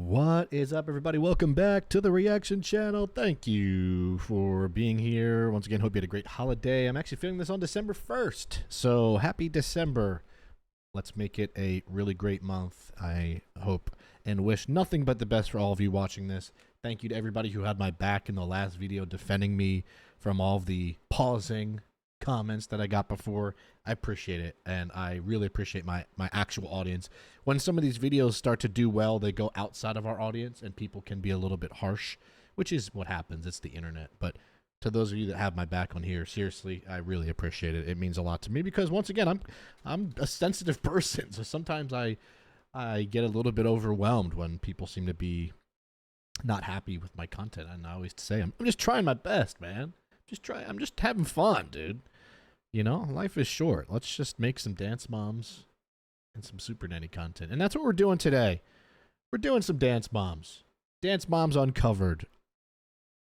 What is up, everybody? Welcome back to the reaction channel. Thank you for being here. Once again, hope you had a great holiday. I'm actually filming this on December 1st, so happy December. Let's make it a really great month. I hope and wish nothing but the best for all of you watching this. Thank you to everybody who had my back in the last video defending me from all of the pausing comments that I got before. I appreciate it, and I really appreciate my actual audience. When some of these videos start to do well, they go outside of our audience and people can be a little bit harsh, which is what happens. It's the internet. But to those of you that have my back on here, seriously, I really appreciate it. It means a lot to me because, once again, I'm a sensitive person, so sometimes I get a little bit overwhelmed when people seem to be not happy with my content. And I always say I'm just trying my best, man. I'm just having fun, dude. You know, life is short. Let's just make some Dance Moms and some Super Nanny content. And that's what we're doing today. We're doing some Dance Moms. Dance Moms Uncovered.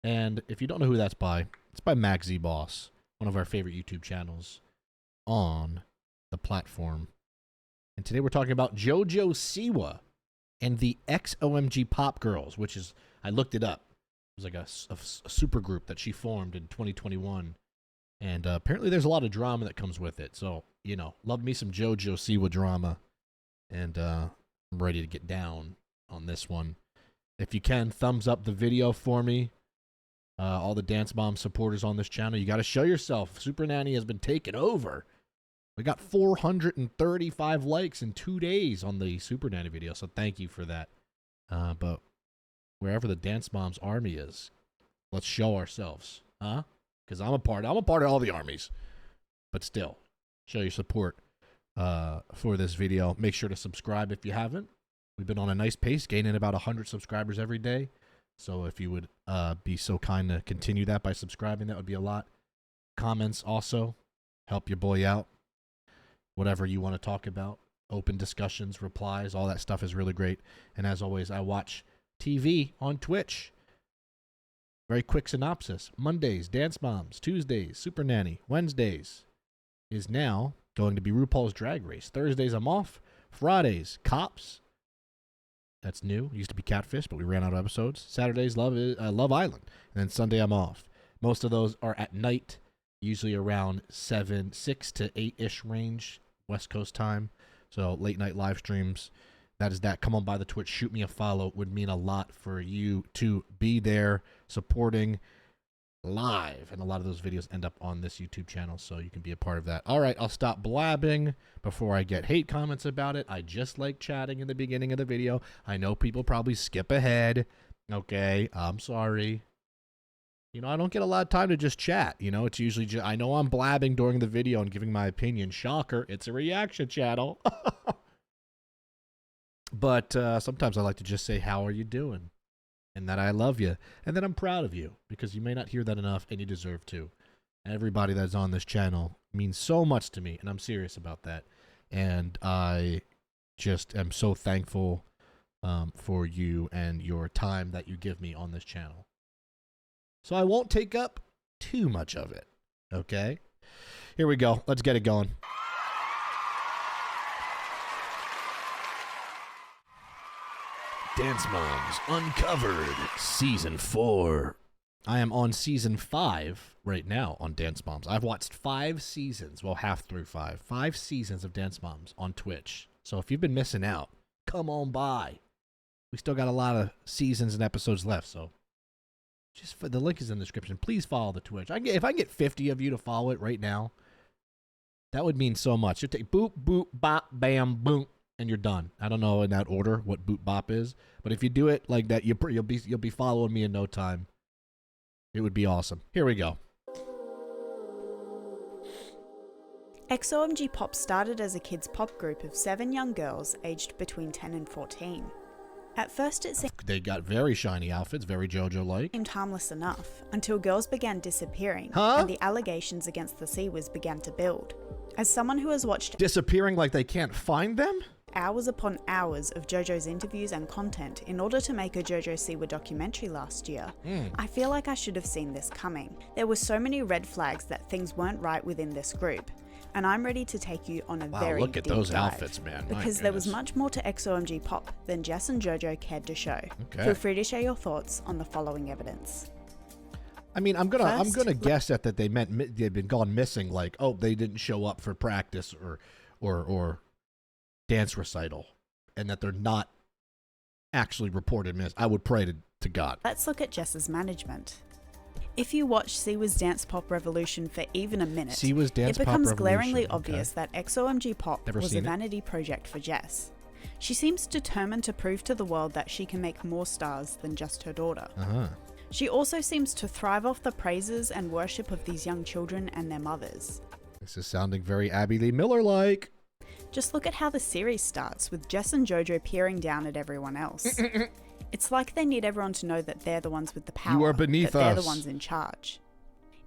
And if you don't know who that's by, it's by mackzboss, one of our favorite YouTube channels on the platform. And today we're talking about JoJo Siwa and the XOMG Pop girls, which is, I looked it up. It was like a super group that she formed in 2021. And apparently there's a lot of drama that comes with it. So, you know, love me some JoJo Siwa drama. And I'm ready to get down on this one. If you can, thumbs up the video for me. All the Dance Mom supporters on this channel, you got to show yourself. Super Nanny has been taken over. We got 435 likes in 2 days on the Super Nanny video. So thank you for that. But wherever the Dance Moms army is, let's show ourselves. Huh? Because I'm a part of all the armies. But still, show your support for this video. Make sure to subscribe if you haven't. We've been on a nice pace, gaining about 100 subscribers every day. So if you would be so kind to continue that by subscribing, that would be a lot. Comments also help your boy out. Whatever you want to talk about. Open discussions, replies, all that stuff is really great. And as always, I watch TV on Twitch. Very quick synopsis. Mondays, Dance Moms. Tuesdays, Super Nanny. Wednesdays is now going to be RuPaul's Drag Race. Thursdays, I'm off. Fridays, Cops. That's new. It used to be Catfish, but we ran out of episodes. Saturdays, Love Island. And then Sunday, I'm off. Most of those are at night, usually around 6 to 8-ish range, West Coast time. So late night live streams. That is that. Come on by the Twitch. Shoot me a follow. It would mean a lot for you to be there supporting live. And a lot of those videos end up on this YouTube channel, so you can be a part of that. All right, I'll stop blabbing before I get hate comments about it. I just like chatting in the beginning of the video. I know people probably skip ahead. Okay, I'm sorry. You know, I don't get a lot of time to just chat. You know, it's usually just, I know I'm blabbing during the video and giving my opinion. Shocker, it's a reaction channel. But sometimes I like to just say, how are you doing? And that I love you. And that I'm proud of you. Because you may not hear that enough, and you deserve to. Everybody that's on this channel means so much to me. And I'm serious about that. And I just am so thankful for you and your time that you give me on this channel. So I won't take up too much of it. Okay? Here we go. Let's get it going. Dance Moms Uncovered Season 4. I am on Season 5 right now on Dance Moms. I've watched 5 seasons, well, half through 5. 5 seasons of Dance Moms on Twitch. So if you've been missing out, come on by. We still got a lot of seasons and episodes left, so just the link is in the description. Please follow the Twitch. If I can get 50 of you to follow it right now, that would mean so much. You take boop, boop, bop, bam, boom. And you're done. I don't know in that order what boot bop is, but if you do it like that, you'll be following me in no time. It would be awesome. Here we go. XOMG Pop started as a kids' pop group of 7 young girls aged between 10 and 14. At first it They got very shiny outfits, very JoJo-like. seemed harmless enough, until girls began disappearing, and the allegations against the Siwas began to build. As someone who has watched Disappearing like they can't find them? hours upon hours of JoJo's interviews and content in order to make a JoJo Siwa documentary last year, I feel like I should have seen this coming. There were so many red flags that things weren't right within this group. and I'm ready to take you on a very look at deep those dive, outfits, man. because there was much more to XOMG Pop than Jess and JoJo cared to show. Okay. Feel free to share your thoughts on the following evidence. I mean, I'm gonna First, guess that they meant they've been gone missing, like, oh, they didn't show up for practice or dance recital, and that they're not actually reported missed. I would pray to God. Let's look at Jess's management. If you watch Siwa's Dance Pop Revolution for even a minute, it becomes glaringly obvious that XOMG Pop was a vanity project for Jess. She seems determined to prove to the world that she can make more stars than just her daughter. She also seems to thrive off the praises and worship of these young children and their mothers. This is sounding very Abby Lee Miller-like. Just look at how the series starts, with Jess and JoJo peering down at everyone else. It's like they need everyone to know that they're the ones with the power. You are beneath that they're us. the ones in charge.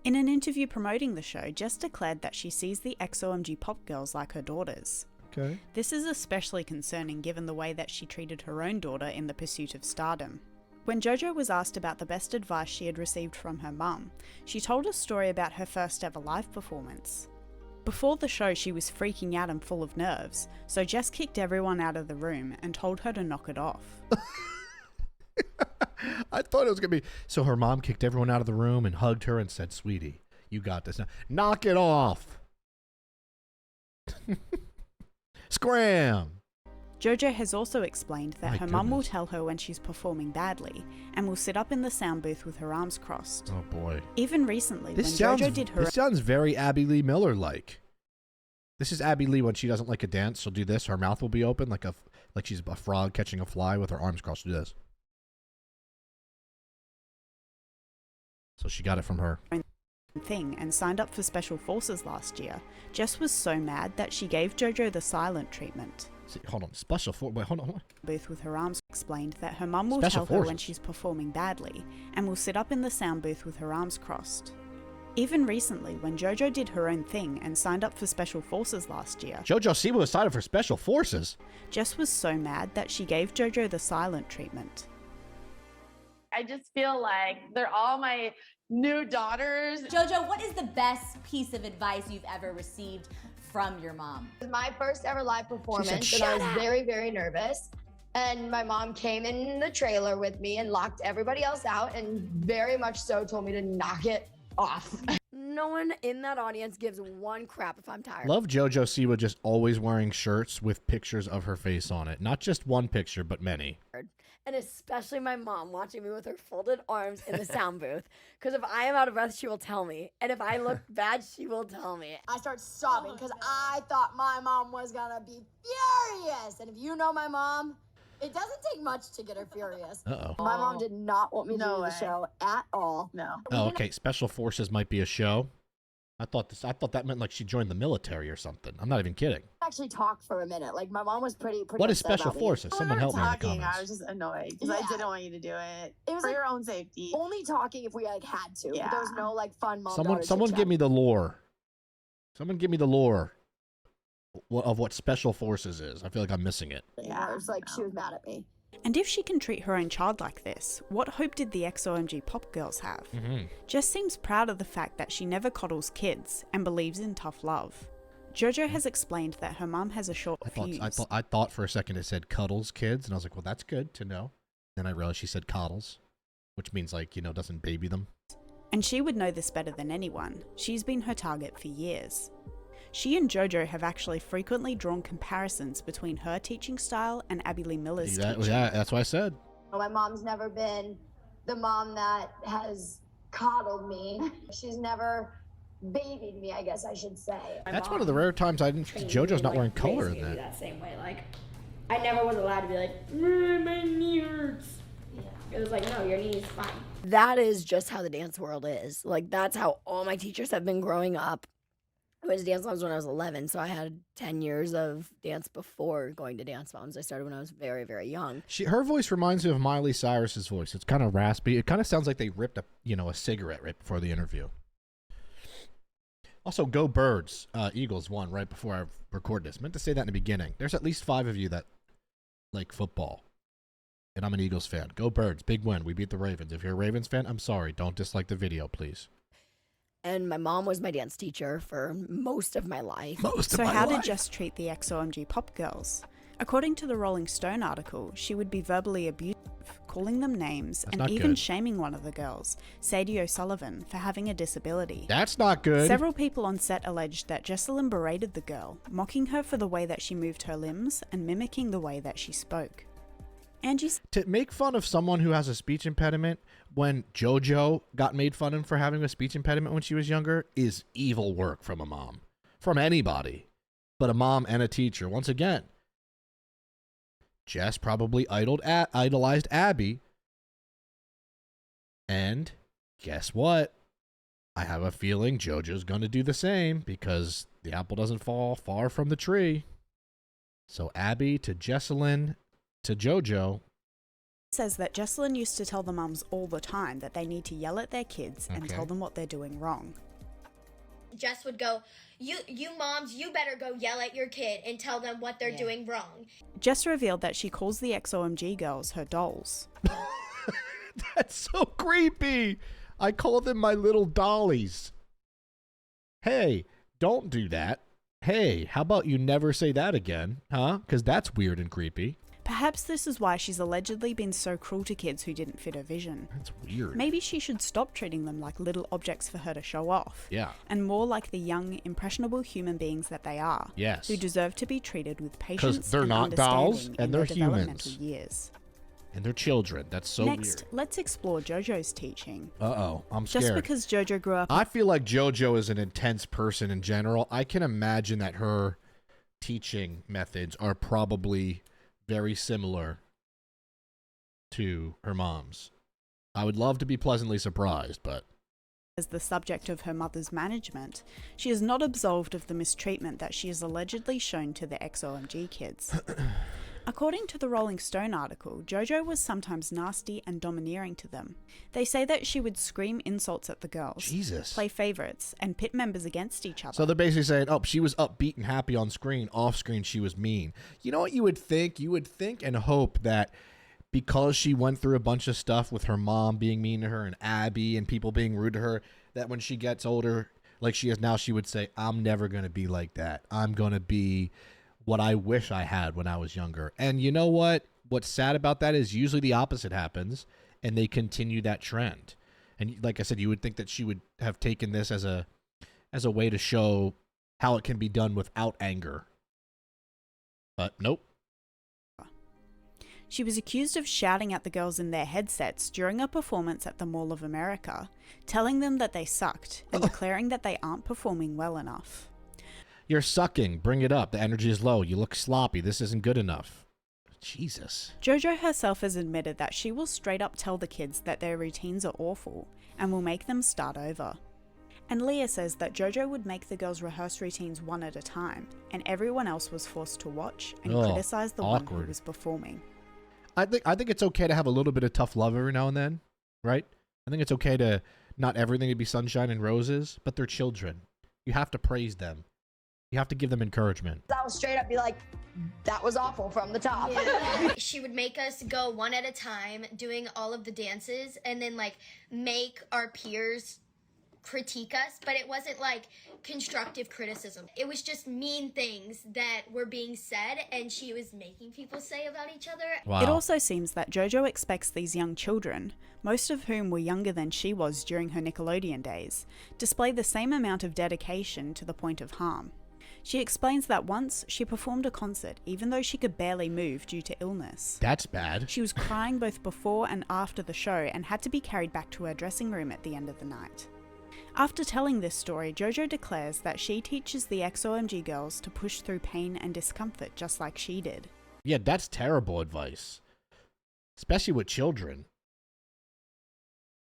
In an interview promoting the show, Jess declared that she sees the XOMG Pop girls like her daughters. Okay. This is especially concerning given the way that she treated her own daughter in the pursuit of stardom. When JoJo was asked about the best advice she had received from her mum, she told a story about her first ever live performance. Before the show, she was freaking out and full of nerves, so Jess kicked everyone out of the room and told her to knock it off. I thought it was going to be... So her mom kicked everyone out of the room and hugged her and said, "Sweetie, you got this now. Knock it off." Scram! JoJo has also explained that her mum will tell her when she's performing badly and will sit up in the sound booth with her arms crossed. Oh boy. Even recently, when JoJo did her... This sounds very Abby Lee Miller-like. This is Abby Lee when she doesn't like a dance. She'll do this. Her mouth will be open like she's a frog catching a fly with her arms crossed. Do this. So she got it from her thing and signed up for Special Forces last year. Jess was so mad that she gave JoJo the silent treatment. See, hold on. Wait, hold on. Booth with her arms explained that her mum will tell her when she's performing badly and will sit up in the sound booth with her arms crossed. Even recently, when JoJo did her own thing and signed up for Special Forces last year, JoJo Siwa was signed up for Special Forces. Jess was so mad that she gave JoJo the silent treatment. I just feel like they're all my new daughters. JoJo, what is the best piece of advice you've ever received from your mom? It was my first ever live performance, and I was very, very nervous. And my mom came in the trailer with me and locked everybody else out, and very much so told me to knock it off. No one in that audience gives one crap if I'm tired. Love JoJo Siwa just always wearing shirts with pictures of her face on it. Not just one picture, but many. And especially my mom watching me with her folded arms in the sound booth. Because if I am out of breath, she will tell me. And if I look bad, she will tell me. I start sobbing because I thought my mom was going to be furious. And if you know my mom, it doesn't take much to get her furious. Uh-oh. My mom did not want me to do the show at all. No. Oh, okay. Special Forces might be a show. I thought that meant like she joined the military or something. I'm not even kidding. Actually talk for a minute. Like my mom was pretty What is Special Forces? Someone help me in the comments. I was just annoyed because I didn't want you to do it. It was for like your own safety. Only talking if we like had to. Yeah. There was no like fun mom. Someone give me the lore. Someone give me the lore of what Special Forces is. I feel like I'm missing it. Yeah, it was like she was mad at me. And if she can treat her own child like this, what hope did the XOMG Pop girls have? Jess seems proud of the fact that she never coddles kids and believes in tough love. JoJo has explained that her mum has a short fuse. I thought for a second it said cuddles kids, and I was like, well, that's good to know. Then I realized she said coddles, which means like, doesn't baby them. And she would know this better than anyone. She's been her target for years. She and JoJo have actually frequently drawn comparisons between her teaching style and Abby Lee Miller's teaching. Yeah, that's what I said. My mom's never been the mom that has coddled me. She's never babied me, I guess I should say. That's one of the rare times I didn't. JoJo's not wearing color in that. That same way, like I never was allowed to be like, my knee hurts. Yeah. It was like, no, your knee is fine. That is just how the dance world is. Like that's how all my teachers have been growing up. I went to Dance Moms when I was 11, so I had 10 years of dance before going to Dance Moms. I started when I was very, very young. Her voice reminds me of Miley Cyrus's voice. It's kind of raspy. It kind of sounds like they ripped a cigarette right before the interview. Also, go Birds. Eagles won right before I recorded this. Meant to say that in the beginning. There's at least 5 of you that like football, and I'm an Eagles fan. Go Birds. Big win. We beat the Ravens. If you're a Ravens fan, I'm sorry. Don't dislike the video, please. And my mom was my dance teacher for most of my life. So how did Jess treat the XOMG Pop girls? According to the Rolling Stone article, she would be verbally abusive, calling them names, and even shaming one of the girls, Sadie O'Sullivan, for having a disability. That's not good. Several people on set alleged that Jessalyn berated the girl, mocking her for the way that she moved her limbs and mimicking the way that she spoke. To make fun of someone who has a speech impediment when JoJo got made fun of for having a speech impediment when she was younger is evil work from a mom. From anybody. But a mom and a teacher. Once again, Jess probably idolized Abby. And guess what? I have a feeling JoJo's going to do the same because the apple doesn't fall far from the tree. So Abby to Jessalyn to JoJo says that Jessalyn used to tell the mums all the time that they need to yell at their kids and tell them what they're doing wrong. Jess would go, you moms, you better go yell at your kid and tell them what they're doing wrong. Jess revealed that she calls the XOMG girls her dolls. That's so creepy. I call them my little dollies. Hey, don't do that. Hey, how about you never say that again, huh? Because that's weird and creepy. Perhaps this is why she's allegedly been so cruel to kids who didn't fit her vision. That's weird. Maybe she should stop treating them like little objects for her to show off. Yeah. And more like the young, impressionable human beings that they are. Yes. Who deserve to be treated with patience because they're and not dolls in and they're their developmental humans. Years. And they're children. That's so weird. Next, let's explore JoJo's teaching. Uh-oh, I'm scared. Just because JoJo grew up... I feel like JoJo is an intense person in general. I can imagine that her teaching methods are probably very similar to her mom's. I would love to be pleasantly surprised, but... As the subject of her mother's management, she is not absolved of the mistreatment that she is allegedly shown to the XOMG kids. According to the Rolling Stone article, JoJo was sometimes nasty and domineering to them. They say that she would scream insults at the girls, play favorites, and pit members against each other. So they're basically saying, oh, she was upbeat and happy on screen. Off screen, she was mean. You know what you would think? You would think and hope that because she went through a bunch of stuff with her mom being mean to her and Abby and people being rude to her, that when she gets older, like she is now, she would say, I'm never going to be like that. I'm going to be what I wish I had when I was younger. And you know what? What's sad about that is usually the opposite happens and they continue that trend. And like I said, you would think that she would have taken this as a way to show how it can be done without anger. But nope. She was accused of shouting at the girls in their headsets during a performance at the Mall of America, telling them that they sucked and declaring that they aren't performing well enough. You're sucking. Bring it up. The energy is low. You look sloppy. This isn't good enough. Jesus. JoJo herself has admitted that she will straight up tell the kids that their routines are awful and will make them start over. And Leah says that JoJo would make the girls rehearse routines one at a time, and everyone else was forced to watch and criticize the one who was performing. I think it's okay to have a little bit of tough love every now and then, right? I think it's okay to not everything to be sunshine and roses, but they're children. You have to praise them. You have to give them encouragement. I'll straight up be like, that was awful from the top. Yeah. She would make us go one at a time doing all of the dances and then like make our peers critique us, but it wasn't like constructive criticism. It was just mean things that were being said and she was making people say about each other. Wow. It also seems that JoJo expects these young children, most of whom were younger than she was during her Nickelodeon days, display the same amount of dedication to the point of harm. She explains that once she performed a concert even though she could barely move due to illness. That's bad. She was crying both before and after the show and had to be carried back to her dressing room at the end of the night. After telling this story, JoJo declares that she teaches the XOMG girls to push through pain and discomfort just like she did. Yeah, that's terrible advice. Especially with children.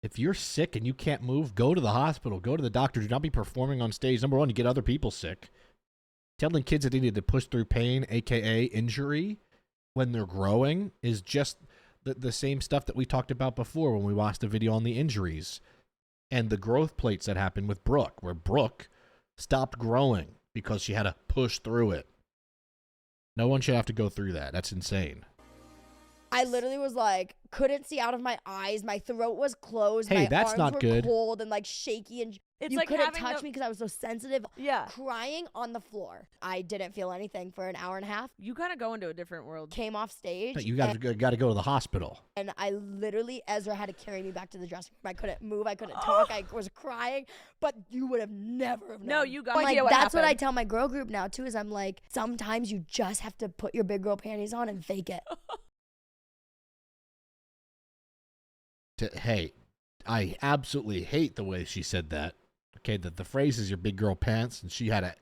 If you're sick and you can't move, go to the hospital, go to the doctor. Do not be performing on stage. Number one, you get other people sick. Telling kids that they need to push through pain, aka injury, when they're growing is just the same stuff that we talked about before when we watched the video on the injuries. And the growth plates that happened with Brooke, where Brooke stopped growing because she had to push through it. No one should have to go through that. That's insane. I literally was like, couldn't see out of my eyes. My throat was closed. Hey, my that's arms not were good. cold and like shaky. And It's you like couldn't having touch me because I was so sensitive. Yeah. Crying on the floor. I didn't feel anything for an hour and a half. You kind of go into a different world. Came off stage. You got to go to the hospital. And I literally, Ezra had to carry me back to the dressing room. I couldn't move. I couldn't talk. I was crying. But you would have never have known. No, you got like, idea what that's what I happened. tell my girl group now, too, is I'm like, sometimes you just have to put your big girl panties on and fake it. Hey, I absolutely hate the way she said that. Okay, the phrase is your big girl pants, and she had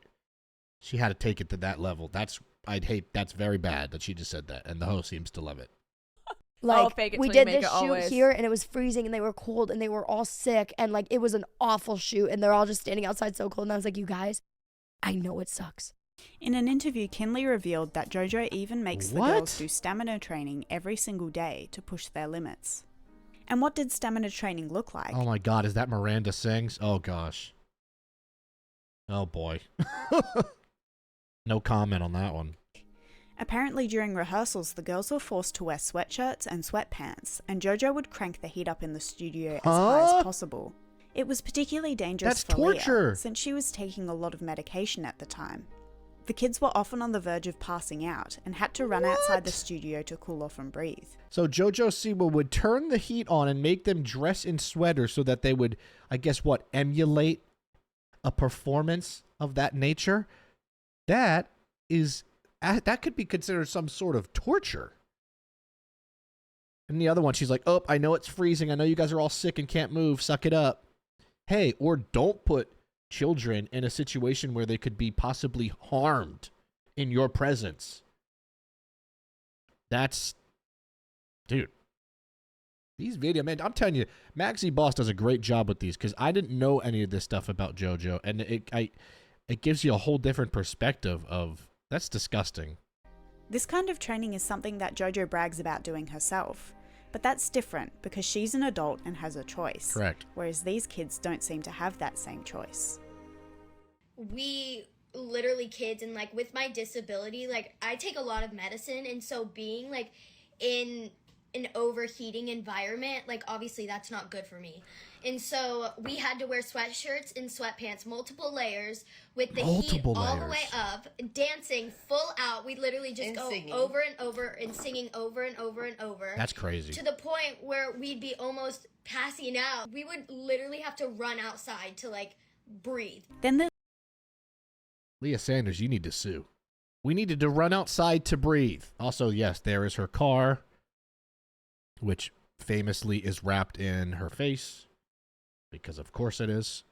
to take it to that level. That's very bad that she just said that, and the host seems to love it. Like, fake it we till you did make this it shoot always. here, and it was freezing, and they were cold, and they were all sick, and like it was an awful shoot, and they're all just standing outside so cold, and I was like, you guys, I know it sucks. In an interview, Kinley revealed that JoJo even makes the girls do stamina training every single day to push their limits. And what did stamina training look like? Oh my God, is that Miranda Sings? Oh gosh. Oh boy. No comment on that one. Apparently during rehearsals, the girls were forced to wear sweatshirts and sweatpants, and JoJo would crank the heat up in the studio as high as possible. It was particularly dangerous for torture. Leah, since she was taking a lot of medication at the time. The kids were often on the verge of passing out and had to run outside the studio to cool off and breathe. So JoJo Siwa would turn the heat on and make them dress in sweaters so that they would, I guess, emulate a performance of that nature? That could be considered some sort of torture. And the other one, she's like, oh, I know it's freezing. I know you guys are all sick and can't move. Suck it up. Hey, or don't put children in a situation where they could be possibly harmed in your presence. Dude. These man, I'm telling you, mackzboss does a great job with these because I didn't know any of this stuff about JoJo, and it gives you a whole different perspective of that's disgusting. This kind of training is something that JoJo brags about doing herself, but that's different because she's an adult and has a choice. Correct. Whereas these kids don't seem to have that same choice. We literally kids, and like with my disability, like I take a lot of medicine, and so being like in an overheating environment, like obviously that's not good for me. And so we had to wear sweatshirts and sweatpants, multiple layers, with the heat all the way up, dancing full out. We literally just go over and over and singing over and over and over. That's crazy. To the point where we'd be almost passing out. We would literally have to run outside to like breathe. Then the Leah Sanders, you need to sue. We needed to run outside to breathe. Also, yes, there is her car, which famously is wrapped in her face, because of course it is.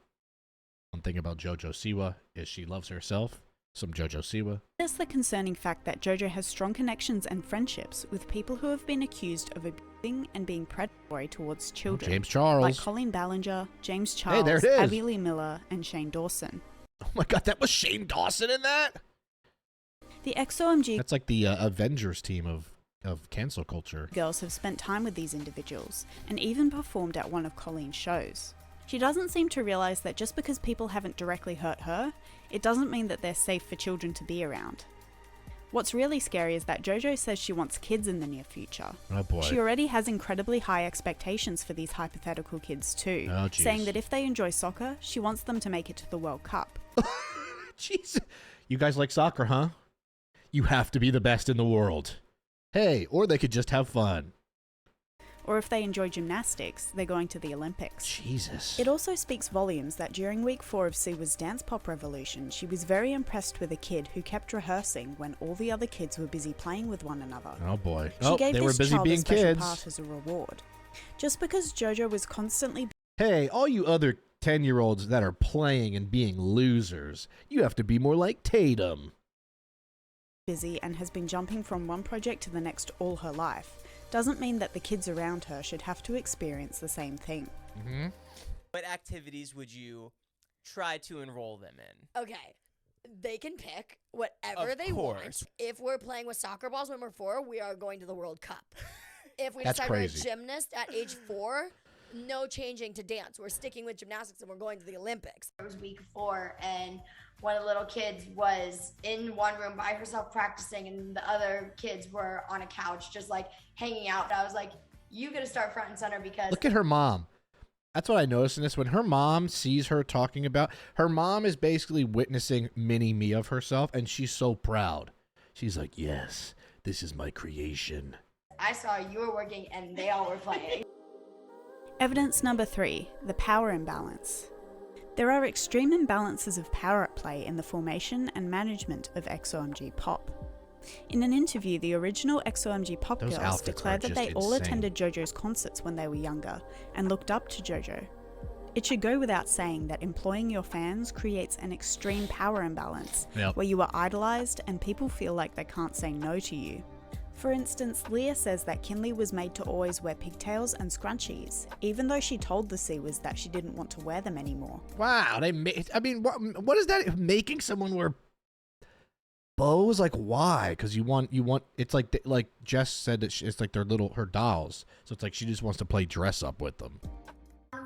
One thing about JoJo Siwa is she loves herself. Some JoJo Siwa. There's the concerning fact that JoJo has strong connections and friendships with people who have been accused of abusing and being predatory towards children. James Charles. Like Colleen Ballinger, James Charles, hey, there it is. Abby Lee Miller, and Shane Dawson. Oh my God, that was Shane Dawson in that? The XOMG... That's like the Avengers team of cancel culture. Girls have spent time with these individuals and even performed at one of Colleen's shows. She doesn't seem to realize that just because people haven't directly hurt her, it doesn't mean that they're safe for children to be around. What's really scary is that JoJo says she wants kids in the near future. Oh boy. She already has incredibly high expectations for these hypothetical kids too, saying that if they enjoy soccer, she wants them to make it to the World Cup. Jeez. You guys like soccer, huh? You have to be the best in the world. Hey, or they could just have fun. Or if they enjoy gymnastics, they're going to the Olympics. Jesus. It also speaks volumes that during week 4 of Siwa's Dance Pop Revolution, she was very impressed with a kid who kept rehearsing when all the other kids were busy playing with one another. Oh boy. She gave they this were busy child being a special kids. part as a reward. Just because JoJo was constantly Hey, all you other 10-year-olds that are playing and being losers, you have to be more like Tatum. busy and has been jumping from one project to the next all her life, doesn't mean that the kids around her should have to experience the same thing. Mm-hmm. What activities would you try to enroll them in? Okay. They can pick whatever they want. If we're playing with soccer balls when we're 4, we are going to the World Cup. If we decide we're a gymnast at age 4, no changing to dance. We're sticking with gymnastics and we're going to the Olympics. It was week 4 and one of the little kids was in one room by herself practicing and the other kids were on a couch just like hanging out. I was like, you gotta start front and center because Look at her mom. That's what I noticed in this. When her mom sees her talking about, her mom is basically witnessing mini me of herself, and she's so proud. She's like, yes, this is my creation. I saw you were working and they all were playing. Evidence number 3, the power imbalance. There are extreme imbalances of power at play in the formation and management of XOMG Pop. In an interview, the original XOMG Pop girls declared that they all attended JoJo's concerts when they were younger and looked up to JoJo. It should go without saying that employing your fans creates an extreme power imbalance where you are idolized and people feel like they can't say no to you. For instance, Leah says that Kinley was made to always wear pigtails and scrunchies, even though she told the Siwas that she didn't want to wear them anymore. Wow, I mean, what is that? Making someone wear bows? Like, why? Because you want. It's like Jess said that it's like her dolls. So it's like she just wants to play dress up with them.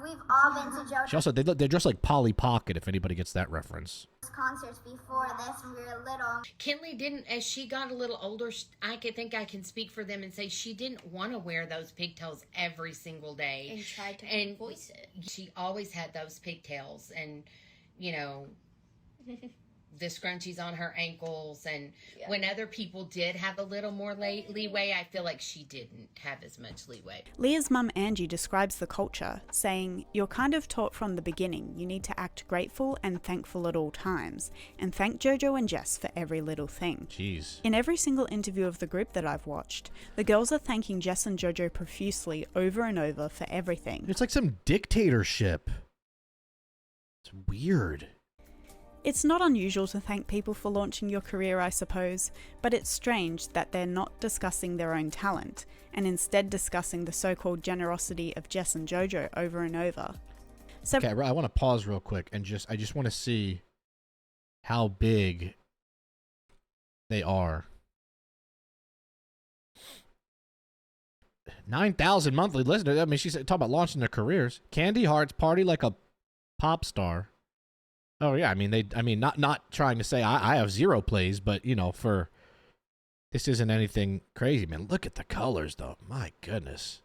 We've all been to JoJo's She also they're dressed like Polly Pocket, if anybody gets that reference. Concerts before this when we were little. Kinley didn't, as she got a little older, I think I can speak for them and say she didn't want to wear those pigtails every single day. And tried to voice it. She always had those pigtails and, you know, the scrunchies on her ankles. And when other people did have a little more leeway, I feel like she didn't have as much leeway. Leah's mum Angie describes the culture, saying, "You're kind of taught from the beginning you need to act grateful and thankful at all times, and thank JoJo and Jess for every little thing." Jeez. In every single interview of the group that I've watched, the girls are thanking Jess and JoJo profusely over and over for everything. It's like some dictatorship. It's weird. It's not unusual to thank people for launching your career, I suppose, but it's strange that they're not discussing their own talent, and instead discussing the so-called generosity of Jess and JoJo over and over. Okay, I want to pause real quick and I just want to see how big they are. 9,000 monthly listeners. I mean, she's talking about launching their careers. Candy Hearts Party Like a Pop Star. Oh yeah, I mean, not trying to say I have 0 plays, but you know, this isn't anything crazy, man. Look at the colors, though. My goodness,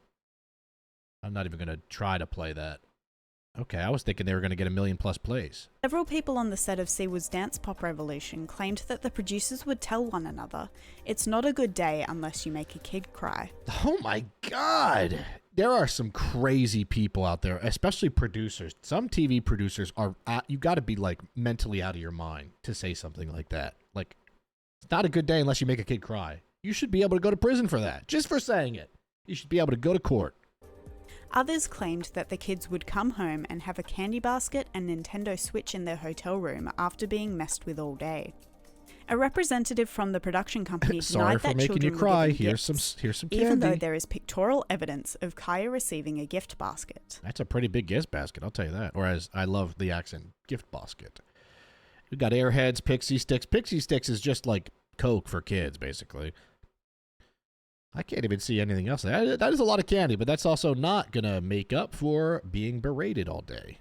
I'm not even gonna try to play that. Okay, I was thinking they were gonna get 1 million+ plays. Several people on the set of Siwa's Dance Pop Revolution claimed that the producers would tell one another, "It's not a good day unless you make a kid cry." Oh my God. There are some crazy people out there, especially producers. Some TV producers you got to be like mentally out of your mind to say something like that. Like, it's not a good day unless you make a kid cry. You should be able to go to prison for that, just for saying it. You should be able to go to court. Others claimed that the kids would come home and have a candy basket and Nintendo Switch in their hotel room after being messed with all day. A representative from the production company Sorry denied for that making children you cry. were given Here's gifts, some candy. even though there is pictorial evidence of Kaya receiving a gift basket. That's a pretty big gift basket, I'll tell you that. Or as I love the accent, gift basket. We got Airheads, Pixie Sticks. Pixie Sticks is just like Coke for kids, basically. I can't even see anything else. That is a lot of candy, but that's also not going to make up for being berated all day.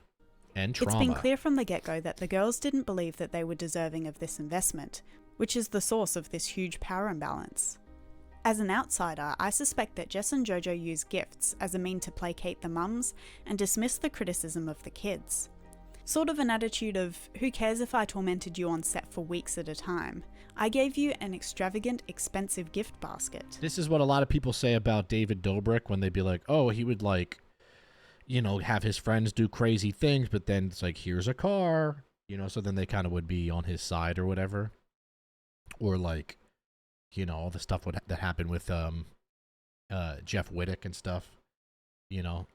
And trauma. It's been clear from the get-go that the girls didn't believe that they were deserving of this investment, which is the source of this huge power imbalance. As an outsider, I suspect that Jess and JoJo use gifts as a mean to placate the mums and dismiss the criticism of the kids. Sort of an attitude of, who cares if I tormented you on set for weeks at a time? I gave you an extravagant, expensive gift basket. This is what a lot of people say about David Dobrik when they'd be like, oh, he would like, you know, have his friends do crazy things, but then it's like, here's a car, you know, so then they kind of would be on his side or whatever. Or like, you know, all the stuff that happened with Jeff Wittick and stuff, you know.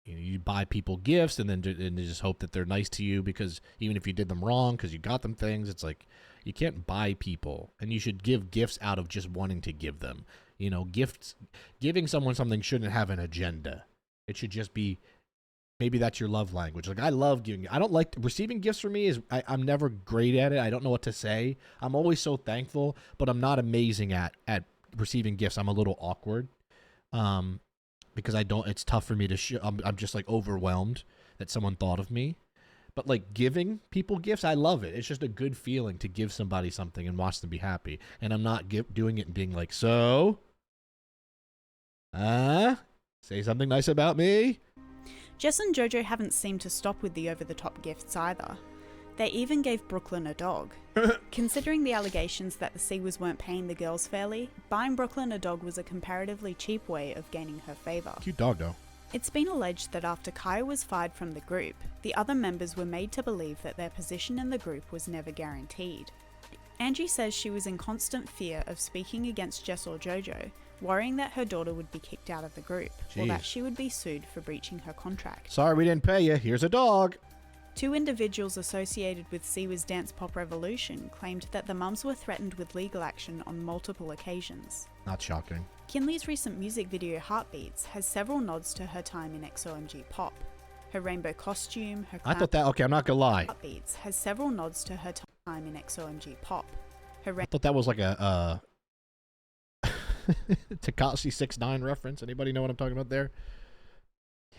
You buy people gifts and then just hope that they're nice to you, because even if you did them wrong because you got them things, it's like you can't buy people, and you should give gifts out of just wanting to give them. You know, giving someone something shouldn't have an agenda. It should just be, maybe that's your love language. Like, I love giving. I don't like receiving gifts. For me, I'm never great at it. I don't know what to say. I'm always so thankful, but I'm not amazing at receiving gifts. I'm a little awkward. Because it's tough for me to I'm just like overwhelmed that someone thought of me. But like giving people gifts, I love it. It's just a good feeling to give somebody something and watch them be happy. And I'm not doing it and being like, so, say something nice about me. Jess and JoJo haven't seemed to stop with the over-the-top gifts either. They even gave Brooklyn a dog. Considering the allegations that the Siwas weren't paying the girls fairly, buying Brooklyn a dog was a comparatively cheap way of gaining her favour. Cute dog, though. It's been alleged that after Kaya was fired from the group, the other members were made to believe that their position in the group was never guaranteed. Angie says she was in constant fear of speaking against Jess or JoJo, worrying that her daughter would be kicked out of the group, or that she would be sued for breaching her contract. Sorry we didn't pay you, here's a dog. 2 individuals associated with Siwa's Dance Pop revolution claimed that the mums were threatened with legal action on multiple occasions. Not shocking. Kinley's recent music video Heartbeats has several nods to her time in XOMG Pop. Her rainbow costume, her clown... I thought that, okay, I'm not gonna lie. Heartbeats has several nods to her time in XOMG Pop. I thought that was like a Tekashi 6ix9ine reference. Anybody know what I'm talking about there?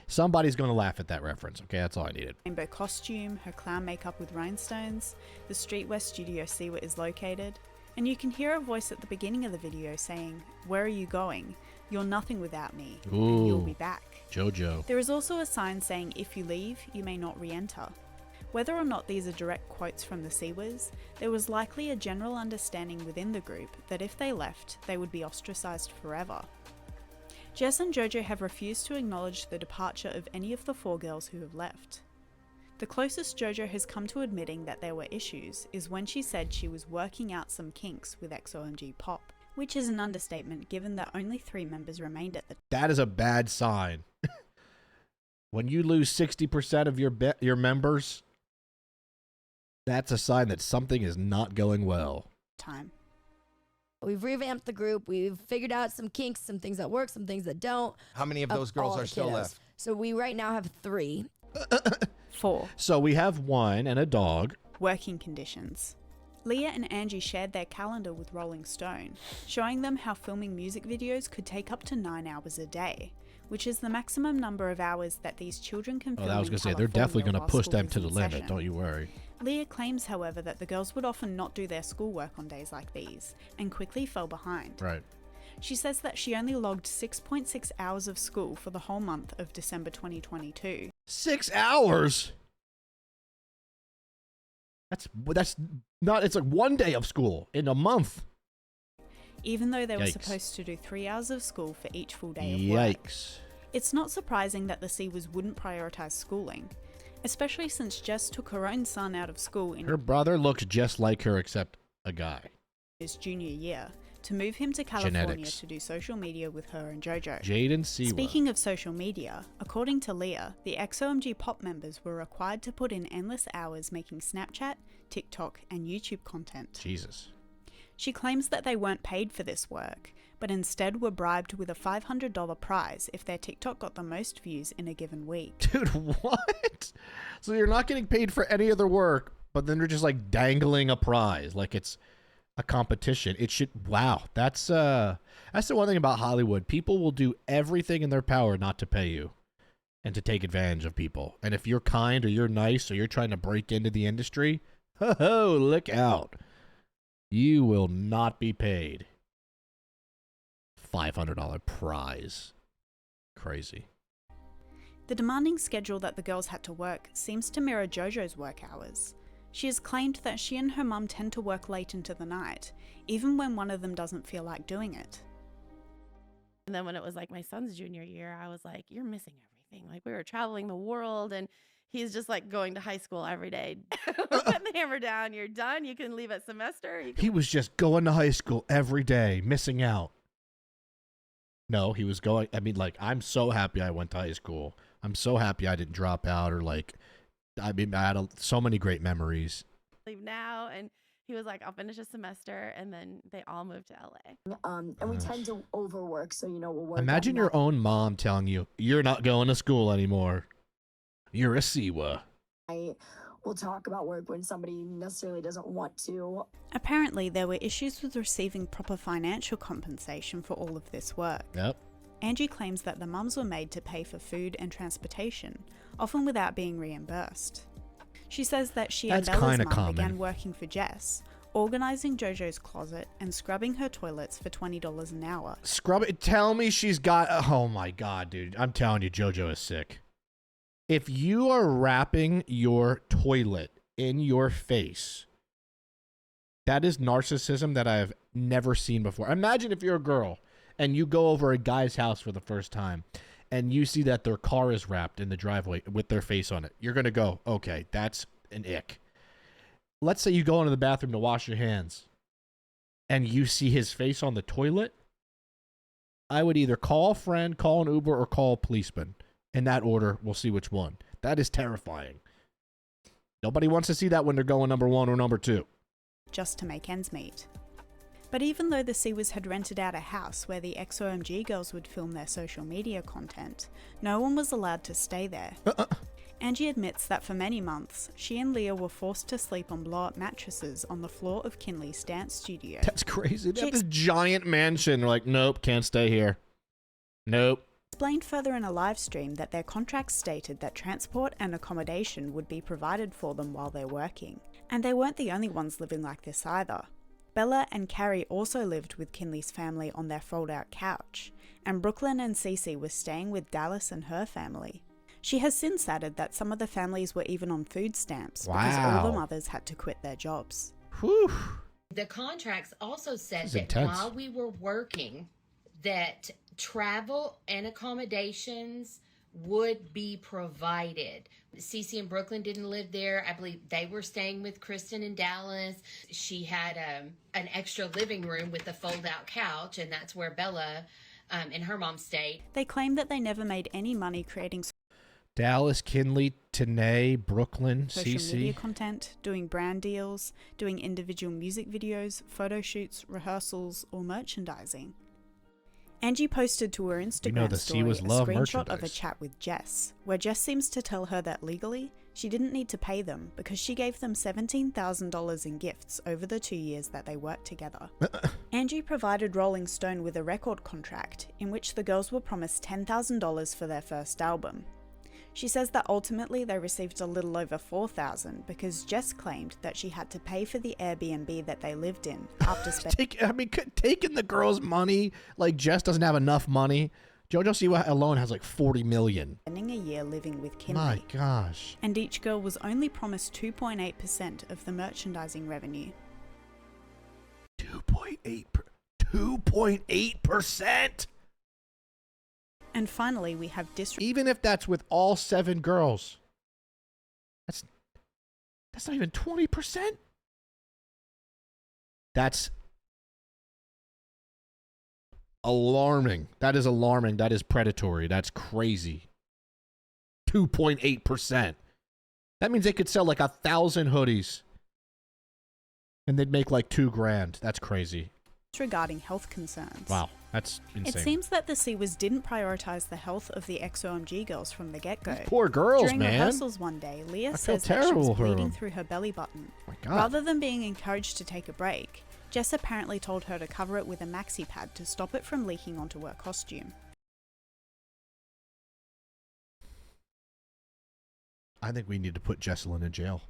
Somebody's going to laugh at that reference. Okay, that's all I needed. Rainbow costume, her clown makeup with rhinestones, the street where Studio Siwa is located, and you can hear a voice at the beginning of the video saying, "Where are you going? You're nothing without me, and you'll be back." JoJo. There is also a sign saying, "If you leave, you may not re-enter." Whether or not these are direct quotes from the Siwas, there was likely a general understanding within the group that if they left, they would be ostracized forever. Jess and JoJo have refused to acknowledge the departure of any of the 4 girls who have left. The closest JoJo has come to admitting that there were issues is when she said she was working out some kinks with XOMG Pop, which is an understatement given that only 3 members remained at the time. That is a bad sign. When you lose 60% of your members, that's a sign that something is not going well. We've revamped the group. We've figured out some kinks, some things that work, some things that don't. How many of those girls are still left? So we right now have 3. 4. So we have 1 and a dog. Working conditions. Leah and Angie shared their calendar with Rolling Stone, showing them how filming music videos could take up to 9 hours a day, which is the maximum number of hours that these children can film. I was going to say, they're definitely going to push them to the limit, don't you worry. Leah claims, however, that the girls would often not do their schoolwork on days like these, and quickly fell behind. Right. She says that she only logged 6.6 hours of school for the whole month of December 2022. 6 hours? That's not, it's like 1 day of school in a month. Even though they were supposed to do 3 hours of school for each full day of work. Yikes. It's not surprising that the Siwas wouldn't prioritize schooling, especially since Jess took her own son out of school in her brother looks just like her except a guy. His junior year to move him to California to do social media with her and JoJo. Jessalyn Siwa. Speaking of social media, according to Leah, the XOMG Pop members were required to put in endless hours making Snapchat, TikTok, and YouTube content. Jesus. She claims that they weren't paid for this work, but instead were bribed with a $500 prize if their TikTok got the most views in a given week. Dude, what? So you're not getting paid for any other work, but then they're just like dangling a prize like it's a competition. It should, wow. That's the one thing about Hollywood. People will do everything in their power not to pay you and to take advantage of people. And if you're kind or you're nice or you're trying to break into the industry, ho, look out. You will not be paid. $500 prize. Crazy. The demanding schedule that the girls had to work seems to mirror JoJo's work hours. She has claimed that she and her mum tend to work late into the night, even when one of them doesn't feel like doing it. And then when it was like my son's junior year, I was like, you're missing everything. Like we were traveling the world and he's just like going to high school every day. We're putting the hammer down. You're done. You can leave at semester. He was just going to high school every day, missing out. No, he was going, I mean, like, I'm so happy I went to high school. I'm so happy I didn't drop out or like, I mean, I had so many great memories. Leave now. And he was like, I'll finish a semester. And then they all moved to LA. And we tend to overwork. So, you know, we'll work. Imagine your own mom telling you, you're not going to school anymore. You're a Siwa. We'll talk about work when somebody necessarily doesn't want to. Apparently, there were issues with receiving proper financial compensation for all of this work. Yep. Angie claims that the mums were made to pay for food and transportation, often without being reimbursed. She says that she and Bella's mum began working for Jess, organizing JoJo's closet and scrubbing her toilets for $20 an hour. Scrub it? Tell me she's got, oh my God, dude. I'm telling you, JoJo is sick. If you are wrapping your toilet in your face, that is narcissism that I have never seen before. Imagine if you're a girl and you go over a guy's house for the first time and you see that their car is wrapped in the driveway with their face on it. You're going to go, okay, that's an ick. Let's say you go into the bathroom to wash your hands and you see his face on the toilet. I would either call a friend, call an Uber, or call a policeman. In that order, we'll see which one. That is terrifying. Nobody wants to see that when they're going number 1 or number 2. Just to make ends meet. But even though the Siwas had rented out a house where the XOMG girls would film their social media content, no one was allowed to stay there. Angie admits that for many months, she and Leah were forced to sleep on blow-up mattresses on the floor of Kinley's dance studio. That's crazy. They have this giant mansion. They're like, nope, can't stay here. Nope. Explained further in a live stream that their contracts stated that transport and accommodation would be provided for them while they're working. And they weren't the only ones living like this either. Bella and Carrie also lived with Kinley's family on their fold-out couch, and Brooklyn and Cece were staying with Dallas and her family. She has since added that some of the families were even on food stamps because all the mothers had to quit their jobs. Whew. The contracts also said that while we were working, that travel and accommodations would be provided. Cece and Brooklyn didn't live there. I believe they were staying with Kristen in Dallas. She had an extra living room with a fold-out couch, and that's where Bella and her mom stayed. They claim that they never made any money creating Dallas, Kinley, Tanae, Brooklyn, social Cece. media content, doing brand deals, doing individual music videos, photo shoots, rehearsals, or merchandising. Angie posted to her Instagram story a screenshot of a chat with Jess, where Jess seems to tell her that legally, she didn't need to pay them because she gave them $17,000 in gifts over the 2 years that they worked together. Angie provided Rolling Stone with a record contract in which the girls were promised $10,000 for their first album. She says that ultimately they received a little over $4,000 because Jess claimed that she had to pay for the Airbnb that they lived in after spending. Taking the girls' money, like Jess doesn't have enough money. JoJo Siwa alone has like $40 million. Spending a year living with Kinley. My gosh. And each girl was only promised 2.8% of the merchandising revenue. 2.8%? And finally, we have even if that's with all 7 girls, that's not even 20%. That's alarming. That is alarming. That is predatory. That's crazy. 2.8%. That means they could sell like 1,000 hoodies and they'd make like $2,000. That's crazy. Regarding health concerns. Wow, that's insane. It seems that the Siwas didn't prioritize the health of the XOMG girls from the get-go. These poor girls, During man. rehearsals one day, Leah says that she was bleeding through her belly button. Oh my God. Rather than being encouraged to take a break, Jess apparently told her to cover it with a maxi pad to stop it from leaking onto her costume. I think we need to put Jessalyn in jail.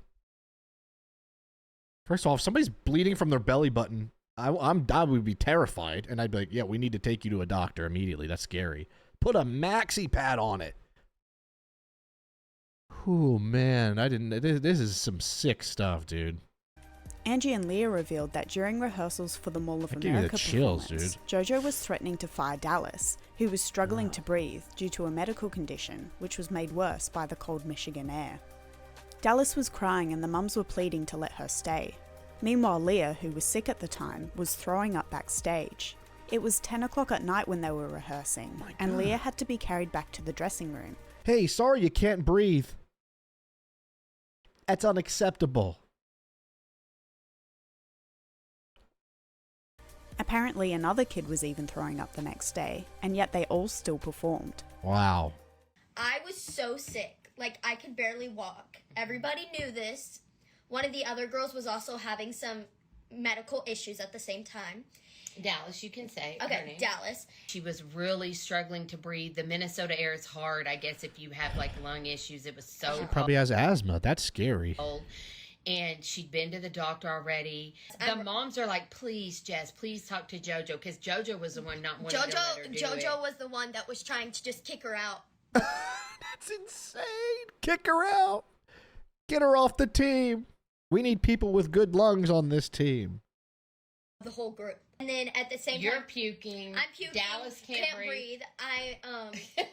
First of all, if somebody's bleeding from their belly button, I would be terrified, and I'd be like, yeah, we need to take you to a doctor immediately. That's scary. Put a maxi pad on it. Oh, man. This is some sick stuff, dude. Angie and Leah revealed that during rehearsals for the Mall of America performance, JoJo was threatening to fire Dallas, who was struggling to breathe due to a medical condition, which was made worse by the cold Michigan air. Dallas was crying and the mums were pleading to let her stay. Meanwhile, Leah, who was sick at the time, was throwing up backstage. It was 10 o'clock at night when they were rehearsing, and Leah had to be carried back to the dressing room. Hey, sorry you can't breathe. That's unacceptable. Apparently another kid was even throwing up the next day, and yet they all still performed. Wow. I was so sick, like I could barely walk. Everybody knew this. One of the other girls was also having some medical issues at the same time. Dallas, you can say. Okay, Dallas. She was really struggling to breathe. The Minnesota air is hard, I guess, if you have like lung issues. It was so She probably has asthma. That's scary. cold. And she'd been to the doctor already. The moms are like, please, Jess, please talk to JoJo, because JoJo was the one not wanting to let her do it. JoJo was the one that was trying to just kick her out. That's insane. Kick her out. Get her off the team. We need people with good lungs on this team. The whole group. And then at the same You're time, puking. I'm puking. Dallas can't breathe.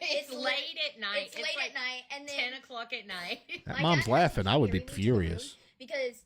It's late at night. It's late at night, and then 10 o'clock at night. That mom's laughing. I would be furious. Because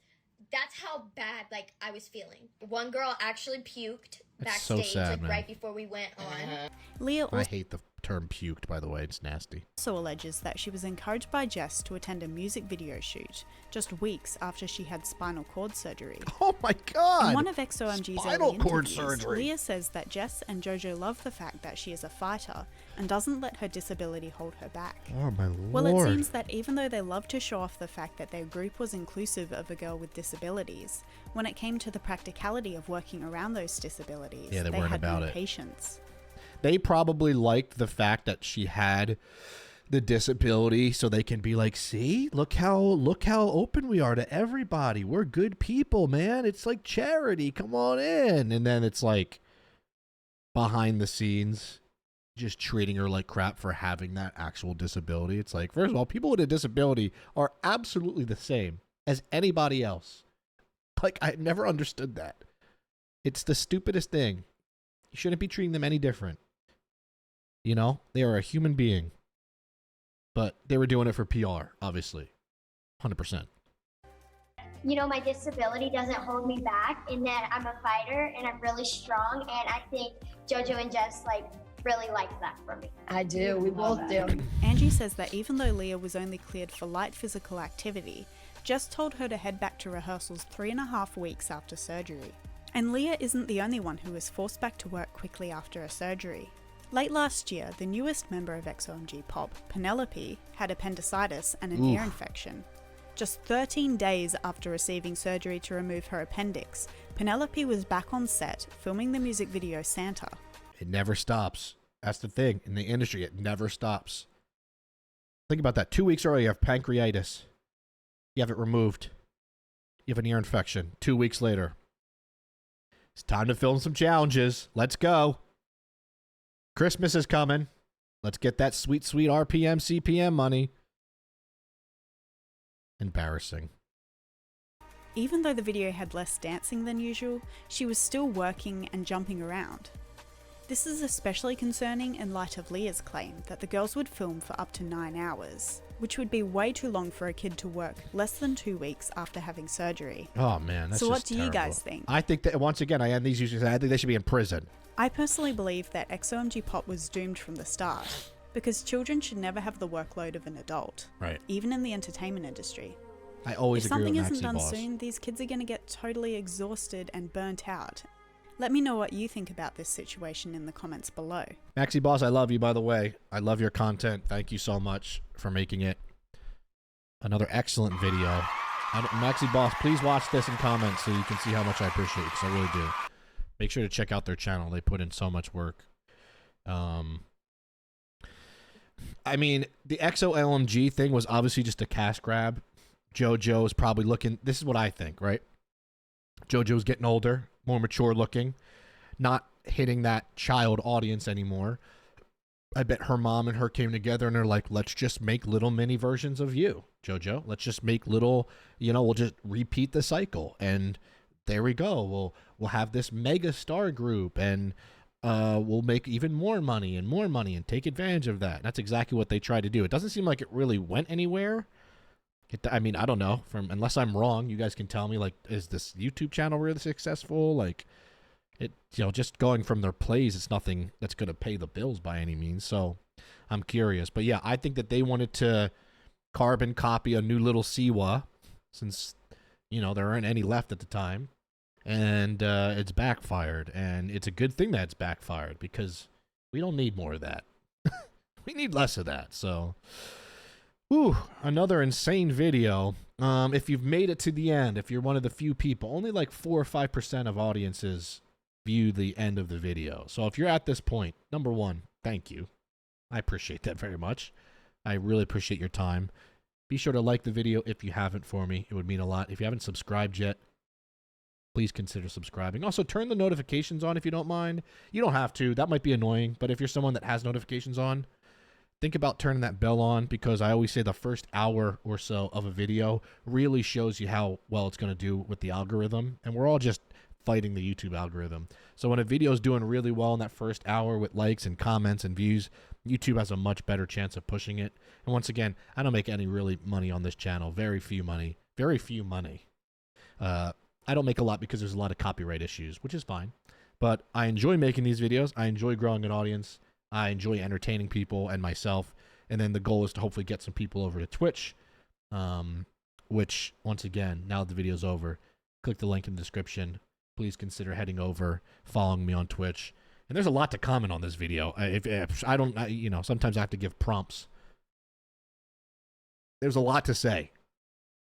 that's how bad I was feeling. One girl actually puked That's so backstage sad, man. right before we went on. Leah I hate the term puked, by the way. It's nasty. also alleges that she was encouraged by Jess to attend a music video shoot just weeks after she had spinal cord surgery. Oh my God! In one of XOMG's Spinal early cord interviews, surgery. Leah says that Jess and JoJo love the fact that she is a fighter and doesn't let her disability hold her back. Oh my Lord. Well, it seems that even though they love to show off the fact that their group was inclusive of a girl with disabilities, when it came to the practicality of working around those disabilities, Yeah, they they weren't had about no it. patience. They probably liked the fact that she had the disability, so they can be like, see, look how open we are to everybody. We're good people, man. It's like charity. Come on in. And then it's like behind the scenes, just treating her like crap for having that actual disability. It's like, first of all, people with a disability are absolutely the same as anybody else. Like, I never understood that. It's the stupidest thing. You shouldn't be treating them any different. You know, they are a human being. But they were doing it for PR, obviously. 100%. You know, my disability doesn't hold me back in that I'm a fighter and I'm really strong. And I think JoJo and Jess really like that from me. I do. We both do. Angie says that even though Leah was only cleared for light physical activity, Jess told her to head back to rehearsals 3.5 weeks after surgery. And Leah isn't the only one who was forced back to work quickly after a surgery. Late last year, the newest member of XOMG Pop, Penelope, had appendicitis and an ear infection. Just 13 days after receiving surgery to remove her appendix, Penelope was back on set filming the music video Santa. It never stops. That's the thing. In the industry, it never stops. Think about that. 2 weeks earlier, you have pancreatitis. You have it removed. You have an ear infection. 2 weeks later. It's time to film some challenges. Let's go. Christmas is coming. Let's get that sweet, sweet RPM, CPM money. Embarrassing. Even though the video had less dancing than usual, she was still working and jumping around. This is especially concerning in light of Leah's claim that the girls would film for up to 9 hours, which would be way too long for a kid to work less than 2 weeks after having surgery. Oh man, that's So what just do you terrible. guys think? I think that, once again, I end these users, I think they should be in prison. I personally believe that XOMG Pop was doomed from the start, because children should never have the workload of an adult, Right. even in the entertainment industry. I always If agree something with isn't done mackzboss. soon, these kids are going to get totally exhausted and burnt out. Let me know what you think about this situation in the comments below. mackzboss, I love you, by the way. I love your content. Thank you so much for making it another excellent video. mackzboss, please watch this and comment so you can see how much I appreciate it, because I really do. Make sure to check out their channel. They put in so much work. I mean, the XOMG thing was obviously just a cash grab. JoJo is probably looking... This is what I think, right? JoJo's getting older, more mature looking, not hitting that child audience anymore. I bet her mom and her came together and they're like, let's just make little mini versions of you, JoJo. Let's just make little, you know, we'll just repeat the cycle. And there we go. We'll have this mega star group and we'll make even more money and take advantage of that. And that's exactly what they tried to do. It doesn't seem like it really went anywhere. I mean, I don't know. Unless I'm wrong, you guys can tell me, like, is this YouTube channel really successful? Like, it, you know, just going from their plays, it's nothing that's going to pay the bills by any means. So I'm curious. But yeah, I think that they wanted to carbon copy a new little Siwa since, you know, there aren't any left at the time. And it's backfired. And it's a good thing that it's backfired because we don't need more of that. We need less of that. So... Ooh, another insane video. If you've made it to the end, if you're one of the few people, only like 4 or 5% of audiences view the end of the video. So if you're at this point, number one, thank you. I appreciate that very much. I really appreciate your time. Be sure to like the video if you haven't for me. It would mean a lot. If you haven't subscribed yet, please consider subscribing. Also, turn the notifications on if you don't mind. You don't have to. That might be annoying, but if you're someone that has notifications on, think about turning that bell on, because I always say the first hour or so of a video really shows you how well it's going to do with the algorithm. And we're all just fighting the YouTube algorithm. So when a video is doing really well in that first hour with likes and comments and views, YouTube has a much better chance of pushing it. And once again, I don't make any really money on this channel. Very few money. I don't make a lot because there's a lot of copyright issues, which is fine. But I enjoy making these videos. I enjoy growing an audience. I enjoy entertaining people and myself. And then the goal is to hopefully get some people over to Twitch, which, once again, now that the video's over, click the link in the description. Please consider heading over, following me on Twitch. And there's a lot to comment on this video. If I don't, you know, sometimes I have to give prompts. There's a lot to say.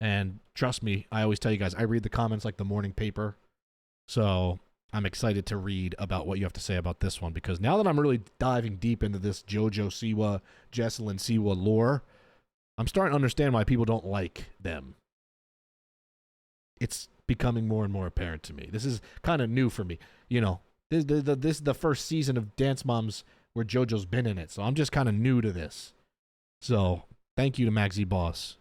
And trust me, I always tell you guys, I read the comments like the morning paper. So I'm excited to read about what you have to say about this one, because now that I'm really diving deep into this JoJo Siwa, Jessalyn Siwa lore, I'm starting to understand why people don't like them. It's becoming more and more apparent to me. This is kind of new for me. You know, this is the first season of Dance Moms where JoJo's been in it, so I'm just kind of new to this. So thank you to mackzboss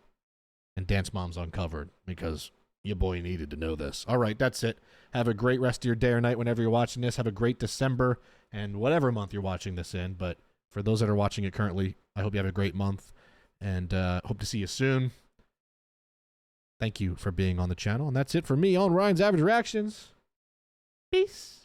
and Dance Moms Uncovered, because your boy needed to know this. All right, that's it. Have a great rest of your day or night whenever you're watching this. Have a great December and whatever month you're watching this in. But for those that are watching it currently, I hope you have a great month, and hope to see you soon. Thank you for being on the channel. And that's it for me on Ryan's Average Reactions. Peace.